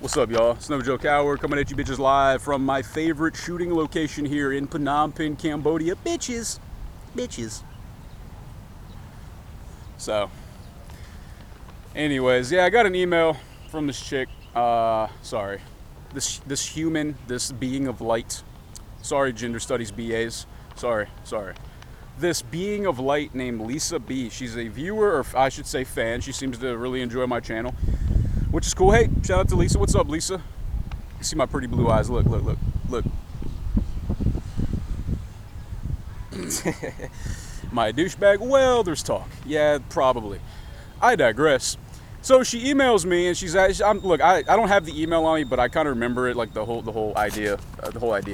What's up, y'all? It's No Joke Hour coming at you bitches live from my favorite shooting location here in Phnom Penh, Cambodia. Bitches. So, anyways, yeah, I got an email from this chick. Sorry. This human, this being of light. Sorry, gender studies BAs. Sorry. This being of light named Lisa B. She's a viewer, or I should say fan. She seems to really enjoy my channel, which is cool. Hey, shout out to Lisa. What's up, Lisa? You see my pretty blue eyes. Look. My douchebag? Well, there's talk. Yeah, probably. I digress. So she emails me and she's look, I don't have the email on me, but I kind of remember it, like the whole idea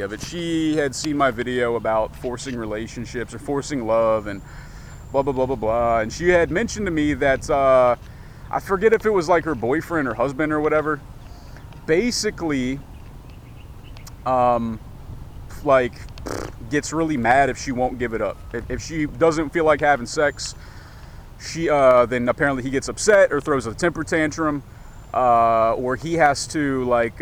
of it. She had seen my video about forcing relationships or forcing love and blah blah blah blah blah, and she had mentioned to me that I forget if it was like her boyfriend or husband or whatever, basically like gets really mad if she won't give it up. If she doesn't feel like having sex, she then apparently he gets upset or throws a temper tantrum, or he has to like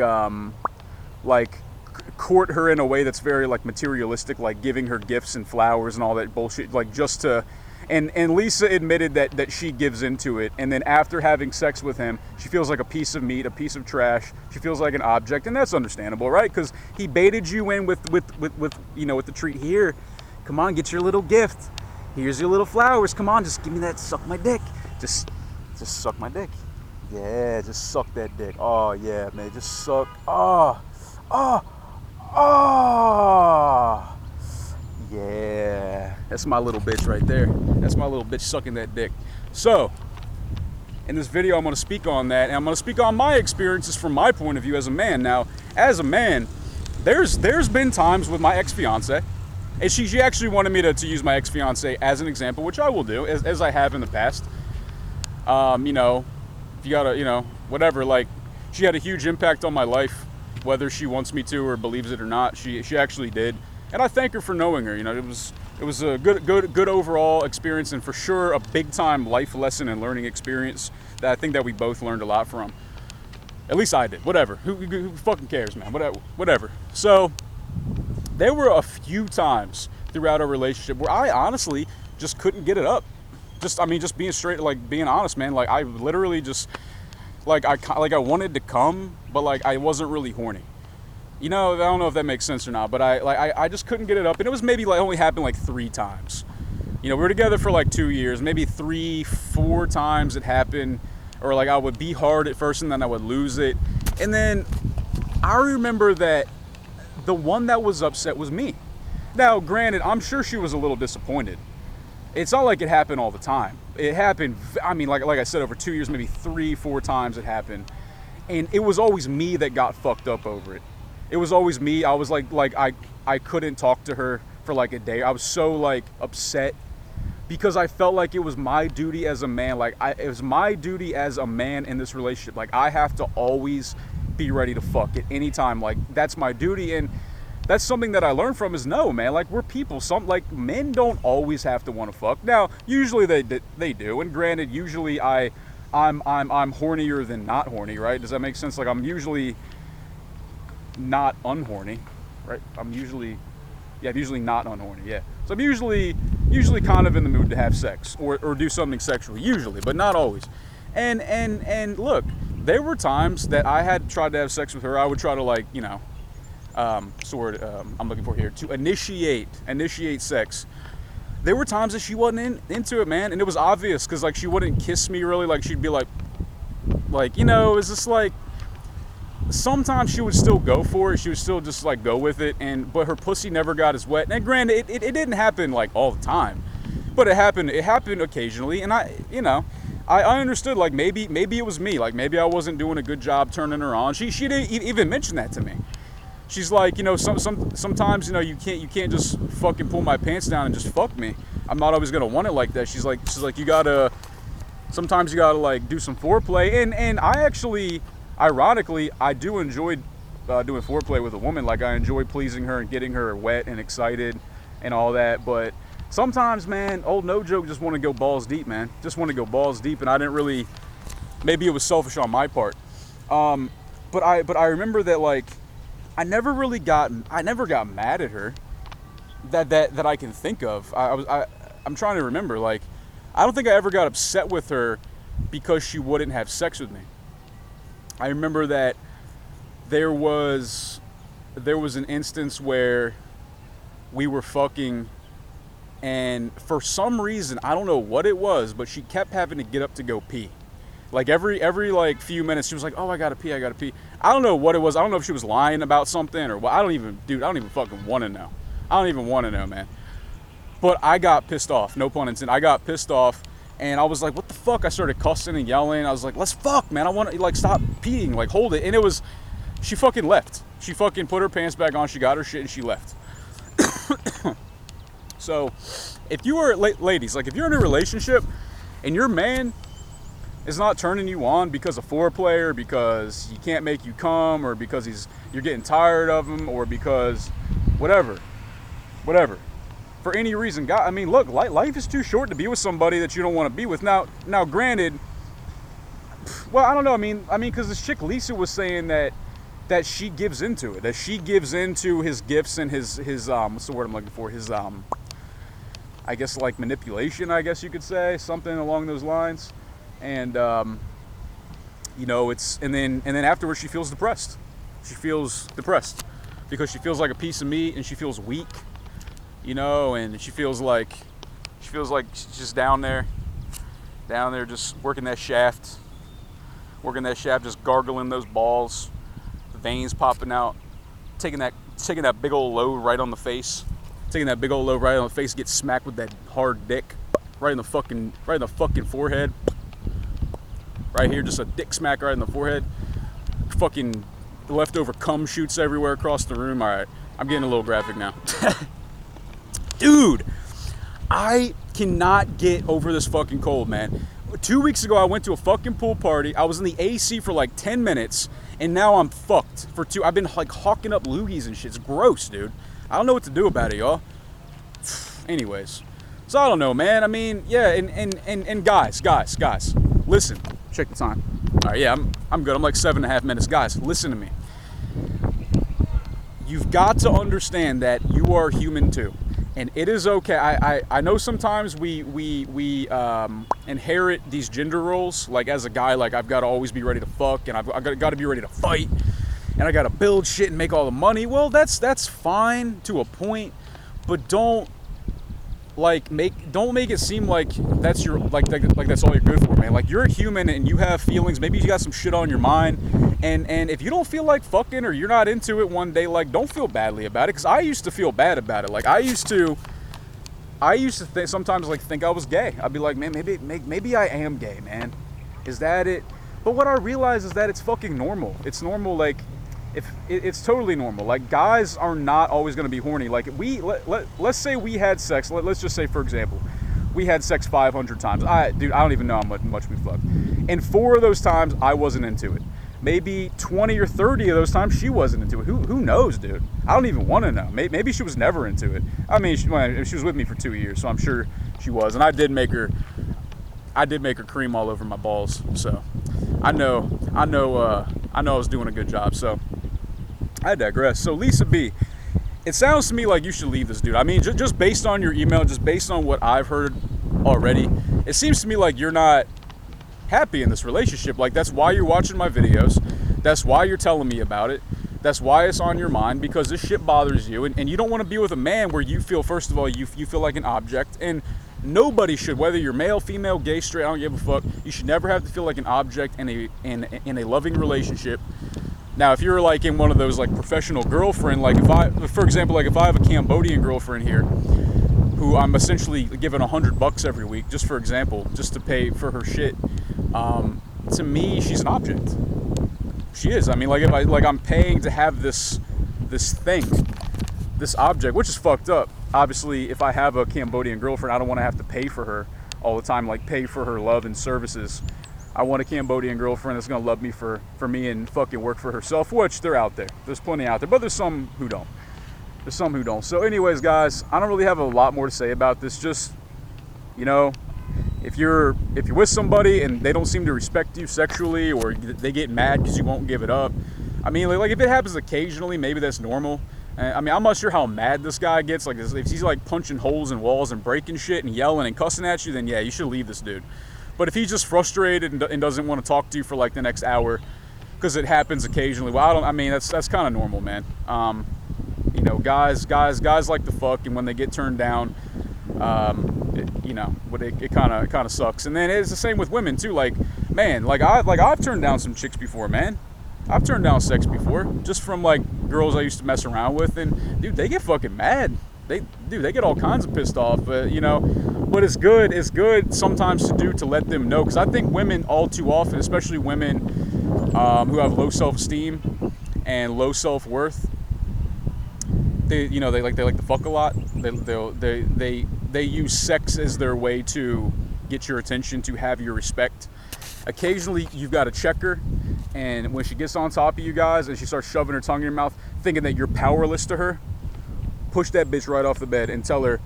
court her in a way that's very like materialistic, like giving her gifts and flowers and all that bullshit, like just to. And Lisa admitted that she gives into it, and then after having sex with him, she feels like a piece of meat, a piece of trash. She feels like an object, and that's understandable, right? Because he baited you in with you know, with the treat. Here, come on, get your little gift. Here's your little flowers. Come on, just give me that. Suck my dick. Just suck my dick. Yeah, just suck that dick. Oh yeah, man, just suck. Oh. Yeah, that's my little bitch right there. That's my little bitch sucking that dick. So, in this video, I'm going to speak on that, and I'm going to speak on my experiences from my point of view as a man. Now, as a man, there's been times with my ex-fiance, and she actually wanted me to use my ex-fiance as an example, which I will do, as I have in the past. You know, if you gotta, you know, whatever, like, she had a huge impact on my life, whether she wants me to or believes it or not. She actually did. And I thank her for knowing her. You know, it was a good overall experience, and for sure a big time life lesson and learning experience that I think that we both learned a lot from. At least I did. Whatever. Who fucking cares, man? Whatever. So there were a few times throughout our relationship where I honestly just couldn't get it up. Just being straight, like being honest, man. Like I literally just I wanted to come, but like I wasn't really horny. You know, I don't know if that makes sense or not, but I just couldn't get it up, and it was maybe like only happened like 3 times. You know, we were together for like 2 years, maybe 3-4 times it happened, or like I would be hard at first and then I would lose it, and then I remember that the one that was upset was me. Now, granted, I'm sure she was a little disappointed. It's not like it happened all the time. It happened, I mean, like I said, over 2 years, maybe 3-4 times it happened, and it was always me that got fucked up over it. It was always me. I was like I couldn't talk to her for like a day. I was so like upset because I felt like it was my duty as a man. It was my duty as a man in this relationship. Like I have to always be ready to fuck at any time. Like that's my duty, and that's something that I learned from is no, man. Like we're people. Like men don't always have to want to fuck. Now usually they do, and granted, usually I'm hornier than not horny, right? Does that make sense? Like I'm usually not unhorny, right? I'm usually not unhorny, yeah. So I'm usually kind of in the mood to have sex or do something sexual, usually, but not always. And look, there were times that I had tried to have sex with her. I would try to like, you know, I'm looking for here, to initiate sex. There were times that she wasn't into it, man, and it was obvious because like she wouldn't kiss me really. Like she'd be like, you know, it's just like. Sometimes she would still go for it. She would still just like go with it, but her pussy never got as wet. And granted, it didn't happen like all the time, but it happened occasionally. And I understood like maybe it was me. Like maybe I wasn't doing a good job turning her on. She didn't even mention that to me. She's like, you know, sometimes, you know, you can't just fucking pull my pants down and just fuck me. I'm not always gonna want it like that. She's like sometimes you gotta like do some foreplay. And I actually. Ironically, I do enjoy doing foreplay with a woman. Like I enjoy pleasing her and getting her wet and excited and all that. But sometimes, man, old No Joke just want to go balls deep, man. Just want to go balls deep, and I didn't really. Maybe it was selfish on my part. I remember that, like, I never got mad at her that I can think of. I'm trying to remember, like, I don't think I ever got upset with her because she wouldn't have sex with me. I remember that there was an instance where we were fucking, and for some reason, I don't know what it was, but she kept having to get up to go pee. Like every like few minutes, she was like, "Oh, I gotta pee." I don't know what it was. I don't know if she was lying about something or what. I don't even fucking want to know. I don't even want to know, man. But I got pissed off. No pun intended. I got pissed off, and I was like, "What the fuck?" I started cussing and yelling. I was like, "Let's fuck, man. I want to, like, stop peeing. Like, hold it." And it was, she fucking left. She fucking put her pants back on. She got her shit and she left. So, if you are, ladies, like, if you're in a relationship and your man is not turning you on because of foreplay, or because he can't make you come, or because you're getting tired of him, or because whatever, for any reason, God, I mean, look, life is too short to be with somebody that you don't want to be with. Now, granted, well, I don't know. I mean, because this chick Lisa was saying that she gives into it, that she gives into his gifts and his what's the word I'm looking for? His I guess, like, manipulation, I guess you could say, something along those lines. And you know, and then afterwards she feels depressed. She feels depressed because she feels like a piece of meat, and she feels weak, you know, and she feels like she's just down there just working that shaft, just gargling those balls, the veins popping out, taking that big old load right on the face, get smacked with that hard dick right in the fucking forehead. Right here, just a dick smack right in the forehead. Fucking leftover cum shoots everywhere across the room. All right, I'm getting a little graphic now. Dude, I cannot get over this fucking cold, man. 2 weeks ago, I went to a fucking pool party. I was in the AC for like 10 minutes, and now I'm fucked for 2. I've been, like, hawking up loogies and shit. It's gross, dude. I don't know what to do about it, y'all. Anyways, so I don't know, man. I mean, yeah, and guys, listen. Check the time. All right, yeah, I'm good. I'm like 7.5 minutes. Guys, listen to me. You've got to understand that you are human too, and it is okay. I know sometimes we inherit these gender roles. Like, as a guy, like, I've got to always be ready to fuck, and I've got to be ready to fight, and I got to build shit and make all the money. Well, that's fine to a point, but don't make it seem like that's your like that's all you're good for, man. Like, you're a human and you have feelings. Maybe you got some shit on your mind, and if you don't feel like fucking, or you're not into it one day, like, don't feel badly about it. Because I used to feel bad about it. Like, I used to sometimes, like, think I was gay. I'd be like, man, maybe I am gay, man. Is that it? But what I realize is that it's fucking normal. It's normal. Like, if it's totally normal. Like, guys are not always going to be horny. Like, let's say we had sex. Let's just say, for example, we had sex 500 times. Dude, I don't even know how much we fucked. And 4 of those times, I wasn't into it. Maybe 20 or 30 of those times, she wasn't into it. Who knows, dude? I don't even want to know. Maybe she was never into it. I mean, she was with me for 2 years, so I'm sure she was. And I did make her cream all over my balls. So I know I was doing a good job. So I digress. So, Lisa B, it sounds to me like you should leave this dude. I mean, just based on your email, just based on what I've heard already, it seems to me like you're not happy in this relationship. Like, that's why you're watching my videos. That's why you're telling me about it. That's why it's on your mind, because this shit bothers you. And you don't want to be with a man where you feel, first of all, you feel like an object. And nobody should, whether you're male, female, gay, straight, I don't give a fuck. You should never have to feel like an object in a loving relationship. Now, if you're, like, in one of those, like, professional girlfriend, like, if I have a Cambodian girlfriend here who I'm essentially giving $100 every week, just for example, just to pay for her shit, to me, she's an object. She is. I mean, like, I'm paying to have this thing, this object, which is fucked up. Obviously, if I have a Cambodian girlfriend, I don't want to have to pay for her all the time, like, pay for her love and services. I want a Cambodian girlfriend that's going to love me for me and fucking work for herself, which they're out there. There's plenty out there, but there's some who don't. So anyways, guys, I don't really have a lot more to say about this. Just, you know, if you're with somebody and they don't seem to respect you sexually, or they get mad because you won't give it up, I mean, like if it happens occasionally, maybe that's normal. I mean, I'm not sure how mad this guy gets. Like, if he's like punching holes in walls and breaking shit and yelling and cussing at you, then yeah, you should leave this dude. But if he's just frustrated and doesn't want to talk to you for like the next hour, because it happens occasionally, well, I mean, that's kind of normal, man. You know, guys like to fuck, and when they get turned down, it kind of sucks. And then it's the same with women too. Like, man, I've turned down some chicks before, man. I've turned down sex before, just from like girls I used to mess around with, and dude, they get fucking mad. They get all kinds of pissed off. You know, but it's good sometimes to let them know, because I think women all too often, especially women who have low self-esteem and low self-worth, they like to fuck a lot. They use sex as their way to get your attention, to have your respect. Occasionally, you've got to check her, and when she gets on top of you guys and she starts shoving her tongue in your mouth, thinking that you're powerless to her, push that bitch right off the bed and tell her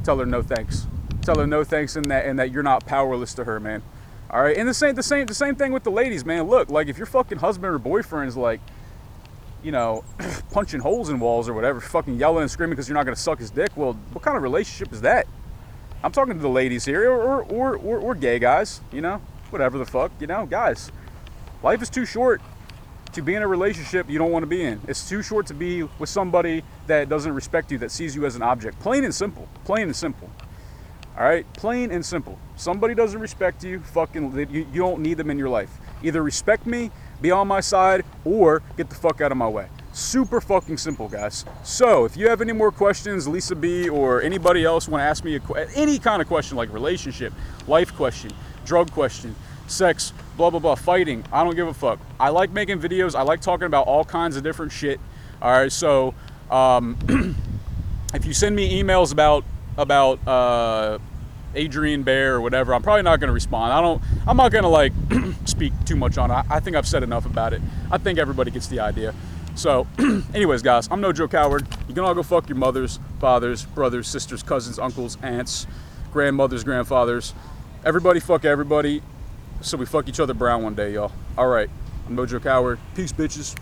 no thanks. Tell her no thanks, and that you're not powerless to her, man. All right, and the same thing with the ladies, man. Look, like if your fucking husband or boyfriend is like, you know, punching holes in walls or whatever, fucking yelling and screaming because you're not gonna suck his dick, well, what kind of relationship is that? I'm talking to the ladies here, or gay guys, you know, whatever the fuck, you know, guys. Life is too short to be in a relationship you don't want to be in. It's too short to be with somebody that doesn't respect you, that sees you as an object. Plain and simple. Plain and simple. All right? Plain and simple. Somebody doesn't respect you, you don't need them in your life. Either respect me, be on my side, or get the fuck out of my way. Super fucking simple, guys. So, if you have any more questions, Lisa B or anybody else want to ask me any kind of question, like relationship, life question, drug question, sex, blah, blah, blah, fighting, I don't give a fuck. I like making videos. I like talking about all kinds of different shit. All right, so if you send me emails about Adrian Bear or whatever, I'm probably not going to respond. I'm not going to like speak too much on it. I think I've said enough about it. I think everybody gets the idea. So anyways, guys, I'm no Joe Coward. You can all go fuck your mothers, fathers, brothers, sisters, cousins, uncles, aunts, grandmothers, grandfathers. Everybody fuck everybody, so we fuck each other brown one day, y'all. All right, I'm no Joe Coward. Peace, bitches.